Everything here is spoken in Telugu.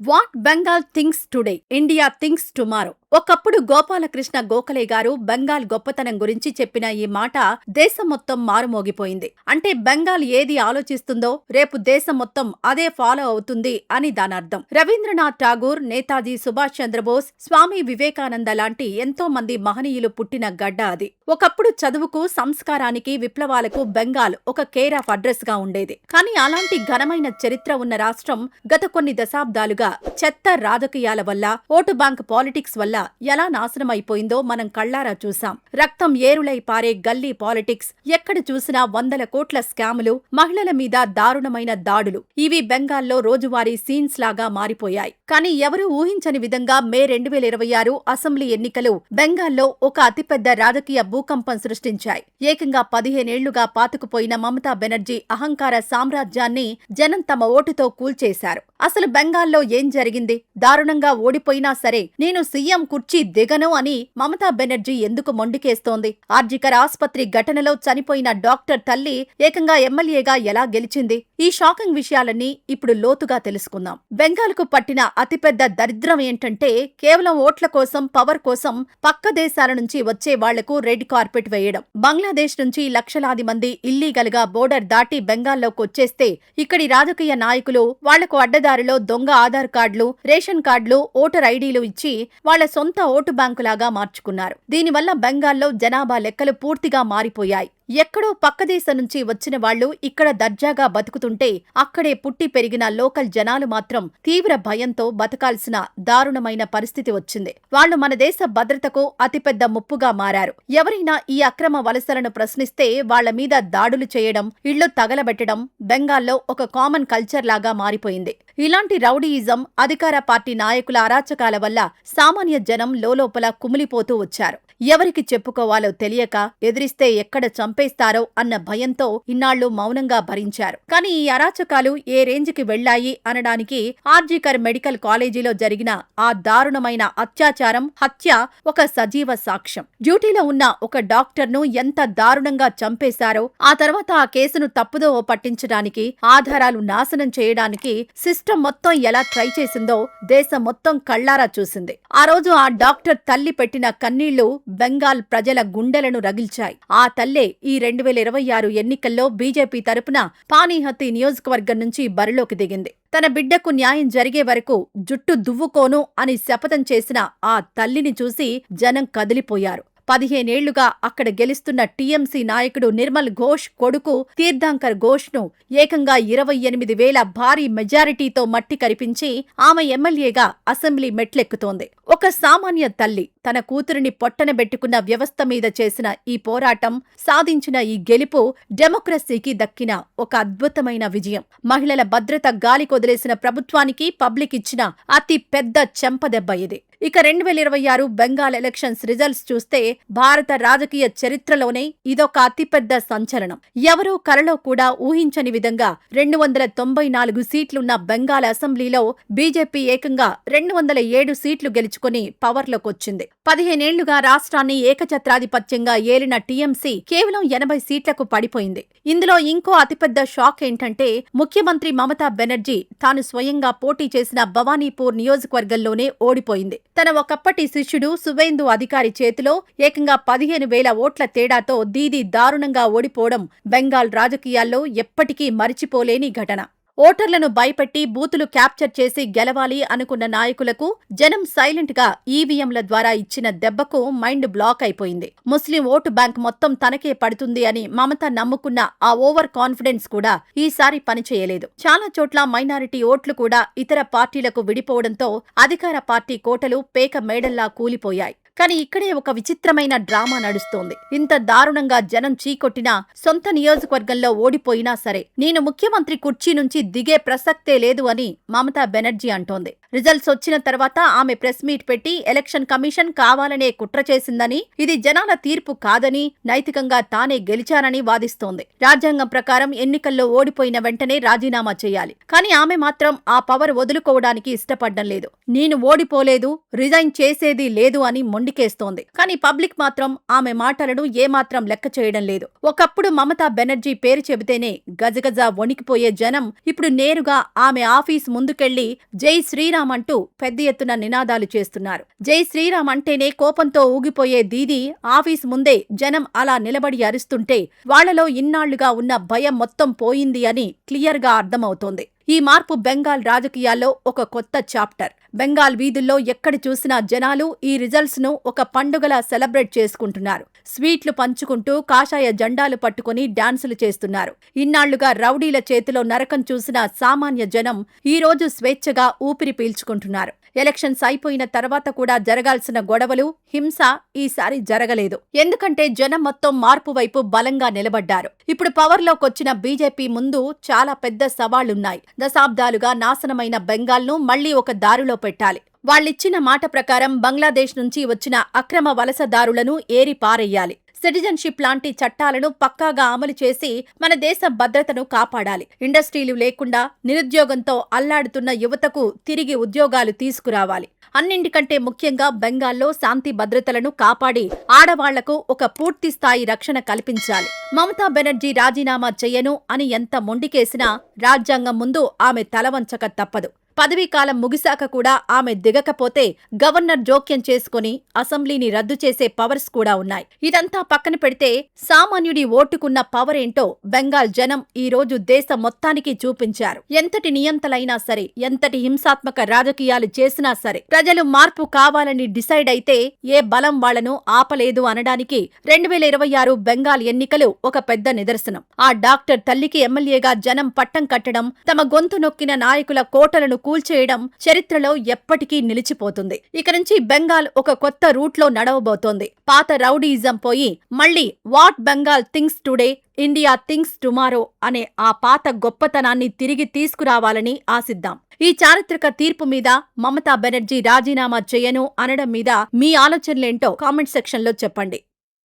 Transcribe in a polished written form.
What Bengal thinks today, India thinks tomorrow. ఒకప్పుడు గోపాలకృష్ణ గోఖలే గారు బెంగాల్ గొప్పతనం గురించి చెప్పిన ఈ మాట దేశం మొత్తం మారుమోగిపోయింది. అంటే బెంగాల్ ఏది ఆలోచిస్తుందో రేపు దేశం మొత్తం అదే ఫాలో అవుతుంది అని దానర్థం. రవీంద్రనాథ్ ఠాగూర్, నేతాజీ సుభాష్ చంద్రబోస్, స్వామి వివేకానంద లాంటి ఎంతో మంది మహనీయులు పుట్టిన గడ్డ అది. ఒకప్పుడు చదువుకు, సంస్కారానికి, విప్లవాలకు బెంగాల్ ఒక కేర్ ఆఫ్ అడ్రస్ గా ఉండేది. కానీ అలాంటి ఘనమైన చరిత్ర ఉన్న రాష్ట్రం గత కొన్ని దశాబ్దాలుగా చెత్త రాజకీయాల వల్ల, ఓటు బ్యాంక్ పాలిటిక్స్ వల్ల ఎలా నాశనం అయిపోయిందో మనం కళ్లారా చూసాం. రక్తం ఏరులై పారే గల్లీ పాలిటిక్స్, ఎక్కడ చూసినా వందల కోట్ల స్కాములు, మహిళల మీద దారుణమైన దాడులు, ఇవి బెంగాల్లో రోజువారీ సీన్స్ లాగా మారిపోయాయి. కానీ ఎవరూ ఊహించని విధంగా మే 2026 అసెంబ్లీ ఎన్నికలు బెంగాల్లో ఒక అతిపెద్ద రాజకీయ భూకంపం సృష్టించాయి. ఏకంగా 15 ఏళ్లుగా పాతుకుపోయిన మమతా బెనర్జీ అహంకార సామ్రాజ్యాన్ని జనం తమ ఓటుతో కూల్చేశారు. అసలు బెంగాల్లో ఏం జరిగింది? దారుణంగా ఓడిపోయినా సరే నేను సీఎం కుర్చీ దిగను అని మమతా బెనర్జీ ఎందుకు మొండికేస్తోంది? ఆర్జికర్ ఆస్పత్రి ఘటనలో చనిపోయిన డాక్టర్ తల్లి ఏకంగా ఎమ్మెల్యేగా ఎలా గెలిచింది? ఈ షాకింగ్ విషయాలన్నీ ఇప్పుడు లోతుగా తెలుసుకుందాం. బెంగాల్కు పట్టిన అతిపెద్ద దరిద్రం ఏంటంటే కేవలం ఓట్ల కోసం, పవర్ కోసం పక్క దేశాల నుంచి వచ్చే వాళ్లకు రెడ్ కార్పెట్ వేయడం. బంగ్లాదేశ్ నుంచి లక్షలాది మంది ఇల్లీగల్ గా బోర్డర్ దాటి బెంగాల్లోకి వచ్చేస్తే ఇక్కడి రాజకీయ నాయకులు వాళ్లకు అడ్డదారిలో దొంగ ఆధార్ కార్డులు, రేషన్ కార్డులు, ఓటర్ ఐడీలు ఇచ్చి వాళ్ల సొంత ఓటు బ్యాంకులాగా మార్చుకున్నారు. దీనివల్ల బెంగాల్లో జనాభా లెక్కలు పూర్తిగా మారిపోయాయి. ఎక్కడో పక్క దేశం నుంచి వచ్చిన వాళ్లు ఇక్కడ దర్జాగా బతుకుతుంటే అక్కడే పుట్టి పెరిగిన లోకల్ జనాలు మాత్రం తీవ్ర భయంతో బతకాల్సిన దారుణమైన పరిస్థితి వచ్చింది. వాళ్లు మన దేశ భద్రతకు అతిపెద్ద ముప్పుగా మారారు. ఎవరైనా ఈ అక్రమ వలసలను ప్రశ్నిస్తే వాళ్ల మీద దాడులు చేయడం, ఇళ్లు తగలబెట్టడం బెంగాల్లో ఒక కామన్ కల్చర్ లాగా మారిపోయింది. ఇలాంటి రౌడీయిజం, అధికార పార్టీ నాయకుల అరాచకాల వల్ల సామాన్య జనం లోలోపల కుమిలిపోతూ వచ్చారు. ఎవరికి చెప్పుకోవాలో తెలియక, ఎదిరిస్తే ఎక్కడ చంపేస్తారో అన్న భయంతో ఇన్నాళ్లు మౌనంగా భరించారు. కానీ ఈ అరాచకాలు ఏ రేంజ్కి వెళ్లాయి అనడానికి ఆర్జికర్ మెడికల్ కాలేజీలో జరిగిన ఆ దారుణమైన అత్యాచారం, హత్య ఒక సజీవ సాక్ష్యం. డ్యూటీలో ఉన్న ఒక డాక్టర్ను ఎంత దారుణంగా చంపేశారో, ఆ తర్వాత ఆ కేసును తప్పుదోవ పట్టించడానికి, ఆధారాలు నాశనం చేయడానికి సిస్టమ్ మొత్తం ఎలా ట్రై చేసిందో దేశం మొత్తం కళ్లారా చూసింది. ఆ రోజు ఆ డాక్టర్ తల్లి పెట్టిన కన్నీళ్లు బెంగాల్ ప్రజల గుండెలను రగిల్చాయి. ఆ తల్లే ఈ 2026 ఎన్నికల్లో బీజేపీ తరపున పానీహతి నియోజకవర్గం నుంచి బరిలోకి దిగింది. తన బిడ్డకు న్యాయం జరిగే వరకు జుట్టు దువ్వుకోను అని శపథం చేసిన ఆ తల్లిని చూసి జనం కదిలిపోయారు. 15 ఏళ్లుగా అక్కడ గెలుస్తున్న టీఎంసీ నాయకుడు నిర్మల్ ఘోష్ కొడుకు తీర్థంకర్ ఘోష్ ను ఏకంగా 28,000 భారీ మెజారిటీతో మట్టి కరిపించి ఆమె ఎమ్మెల్యేగా అసెంబ్లీ మెట్లెక్కుతోంది. ఒక సామాన్య తల్లి తన కూతురిని పొట్టనబెట్టుకున్న వ్యవస్థ మీద చేసిన ఈ పోరాటం, సాధించిన ఈ గెలుపు డెమోక్రసీకి దక్కిన ఒక అద్భుతమైన విజయం. మహిళల భద్రత గాలికొదిలేసిన ప్రభుత్వానికి పబ్లిక్ ఇచ్చిన అతి పెద్ద చెంపదెబ్బ ఇది. ఇక 2026 బెంగాల్ ఎలక్షన్స్ రిజల్ట్స్ చూస్తే భారత రాజకీయ చరిత్రలోనే ఇదొక అతిపెద్ద సంచలనం. ఎవరూ కలలో కూడా ఊహించని విధంగా 294 సీట్లున్న బెంగాల్ అసెంబ్లీలో బీజేపీ ఏకంగా 207 సీట్లు గెలుచుకుని పవర్లోకొచ్చింది. 15 ఏళ్లుగా రాష్ట్రాన్ని ఏకఛత్రాధిపత్యంగా ఏలిన టీఎంసీ కేవలం 80 సీట్లకు పడిపోయింది. ఇందులో ఇంకో అతిపెద్ద షాక్ ఏంటంటే ముఖ్యమంత్రి మమతా బెనర్జీ తాను స్వయంగా పోటీ చేసిన భవానీపూర్ నియోజకవర్గంలోనే ఓడిపోయింది. తన ఒకప్పటి శిష్యుడు సువేందు అధికారి చేతిలో ఏకంగా 15,000 ఓట్ల తేడాతో దీదీ దారుణంగా ఓడిపోవడం బెంగాల్ రాజకీయాల్లో ఎప్పటికీ మరిచిపోలేని ఘటన. ఓటర్లను భయపెట్టి బూతులు క్యాప్చర్ చేసి గెలవాలి అనుకున్న నాయకులకు జనం సైలెంట్ గా ఈవీఎంల ద్వారా ఇచ్చిన దెబ్బకు మైండ్ బ్లాక్ అయిపోయింది. ముస్లిం ఓటు బ్యాంక్ మొత్తం తనకే పడుతుంది అని మమత నమ్ముకున్న ఆ ఓవర్ కాన్ఫిడెన్స్ కూడా ఈసారి పనిచేయలేదు. చాలా చోట్ల మైనారిటీ ఓట్లు కూడా ఇతర పార్టీలకు విడిపోవడంతో అధికార పార్టీ కోటలు పేక మేడల్లా కూలిపోయాయి. కానీ ఇక్కడే ఒక విచిత్రమైన డ్రామా నడుస్తోంది. ఇంత దారుణంగా జనం చీకొట్టినా, సొంత నియోజకవర్గంలో ఓడిపోయినా సరే నేను ముఖ్యమంత్రి కుర్చీ నుంచి దిగే ప్రసక్తే లేదు అని మమతా బెనర్జీ అంటోంది. రిజల్ట్స్ వచ్చిన తర్వాత ఆమె ప్రెస్ మీట్ పెట్టి ఎలక్షన్ కమిషన్ కావాలనే కుట్ర చేసిందని, ఇది జనాల తీర్పు కాదని, నైతికంగా తానే గెలిచానని వాదిస్తోంది. రాజ్యాంగం ప్రకారం ఎన్నికల్లో ఓడిపోయిన వెంటనే రాజీనామా చేయాలి. కానీ ఆమె మాత్రం ఆ పవర్ వదులుకోవడానికి ఇష్టపడ్డం లేదు. నేను ఓడిపోలేదు, రిజైన్ చేసేది లేదు అని మొండికేస్తోంది. కానీ పబ్లిక్ మాత్రం ఆమె మాటలను ఏమాత్రం లెక్క చేయడం లేదు. ఒకప్పుడు మమతా బెనర్జీ పేరు చెబితేనే గజగజ వణికిపోయే జనం ఇప్పుడు నేరుగా ఆమె ఆఫీస్ ముందుకెళ్లి జై శ్రీరామ్ అంటూ పెద్ద ఎత్తున నినాదాలు చేస్తున్నారు. జై శ్రీరామ్ అంటేనే కోపంతో ఊగిపోయే దీదీ ఆఫీస్ ముందే జనం అలా నిలబడి అరుస్తుంటే వాళ్లలో ఇన్నాళ్లుగా ఉన్న భయం మొత్తం పోయింది అని క్లియర్గా అర్థమవుతోంది. ఈ మార్పు బెంగాల్ రాజకీయాల్లో ఒక కొత్త చాప్టర్. బెంగాల్ వీధుల్లో ఎక్కడ చూసినా జనాలు ఈ రిజల్ట్స్ ను ఒక పండుగలా సెలబ్రేట్ చేసుకుంటున్నారు. స్వీట్లు పంచుకుంటూ కాషాయ జెండాలు పట్టుకుని డాన్సులు చేస్తున్నారు. ఇన్నాళ్లుగా రౌడీల చేతిలో నరకం చూసిన సామాన్య జనం ఈ రోజు స్వేచ్ఛగా ఊపిరి పీల్చుకుంటున్నారు. ఎలక్షన్స్ అయిపోయిన తర్వాత కూడా జరగాల్సిన గొడవలు, హింస ఈసారి జరగలేదు. ఎందుకంటే జనం మొత్తం మార్పు వైపు బలంగా నిలబడ్డారు. ఇప్పుడు పవర్లోకొచ్చిన బీజేపీ ముందు చాలా పెద్ద సవాళ్లున్నాయి. దశాబ్దాలుగా నాశనమైన బెంగాల్ను మళ్లీ ఒక దారిలో పెట్టాలి. వాళ్ళిచ్చిన మాట ప్రకారం బంగ్లాదేశ్ నుంచి వచ్చిన అక్రమ వలసదారులను ఏరి పారెయ్యాలి. సిటిజన్షిప్ లాంటి చట్టాలను పక్కాగా అమలు చేసి మన దేశ భద్రతను కాపాడాలి. ఇండస్ట్రీలు లేకుండా నిరుద్యోగంతో అల్లాడుతున్న యువతకు తిరిగి ఉద్యోగాలు తీసుకురావాలి. అన్నింటికంటే ముఖ్యంగా బెంగాల్లో శాంతి భద్రతలను కాపాడి ఆడవాళ్లకు ఒక పూర్తిస్థాయి రక్షణ కల్పించాలి. మమతా బెనర్జీ రాజీనామా చెయ్యను అని ఎంత మొండికేసినా రాజ్యాంగం ముందు ఆమె తలవంచక తప్పదు. పదవీకాలం ముగిశాక కూడా ఆమె దిగకపోతే గవర్నర్ జోక్యం చేసుకుని అసెంబ్లీని రద్దు చేసే పవర్స్ కూడా ఉన్నాయి. ఇదంతా పక్కన పెడితే సామాన్యుడి ఓటుకున్న పవర్ ఏంటో బెంగాల్ జనం ఈ రోజు దేశం మొత్తానికి చూపించారు. ఎంతటి నియంతలైనా సరే, ఎంతటి హింసాత్మక రాజకీయాలు చేసినా సరే, ప్రజలు మార్పు కావాలని డిసైడ్ అయితే ఏ బలం వాళ్లను ఆపలేదు అనడానికి 2026 బెంగాల్ ఎన్నికలు ఒక పెద్ద నిదర్శనం. ఆ డాక్టర్ తల్లికి ఎమ్మెల్యేగా జనం పట్టం కట్టడం, తమ గొంతు నొక్కిన నాయకుల కోటలను కూల్చేయడం చరిత్రలో ఎప్పటికీ నిలిచిపోతుంది. ఇక నుంచి బెంగాల్ ఒక కొత్త రూట్లో నడవబోతోంది. పాత రౌడీయిజం పోయి మళ్లీ what Bengal thinks today, India thinks tomorrow అనే ఆ పాత గొప్పతనాన్ని తిరిగి తీసుకురావాలని ఆశిద్దాం. ఈ చారిత్రక తీర్పు మీద మమతా బెనర్జీ రాజీనామా చేయను అనడం మీద మీ ఆలోచనలేంటో కామెంట్ సెక్షన్లో చెప్పండి.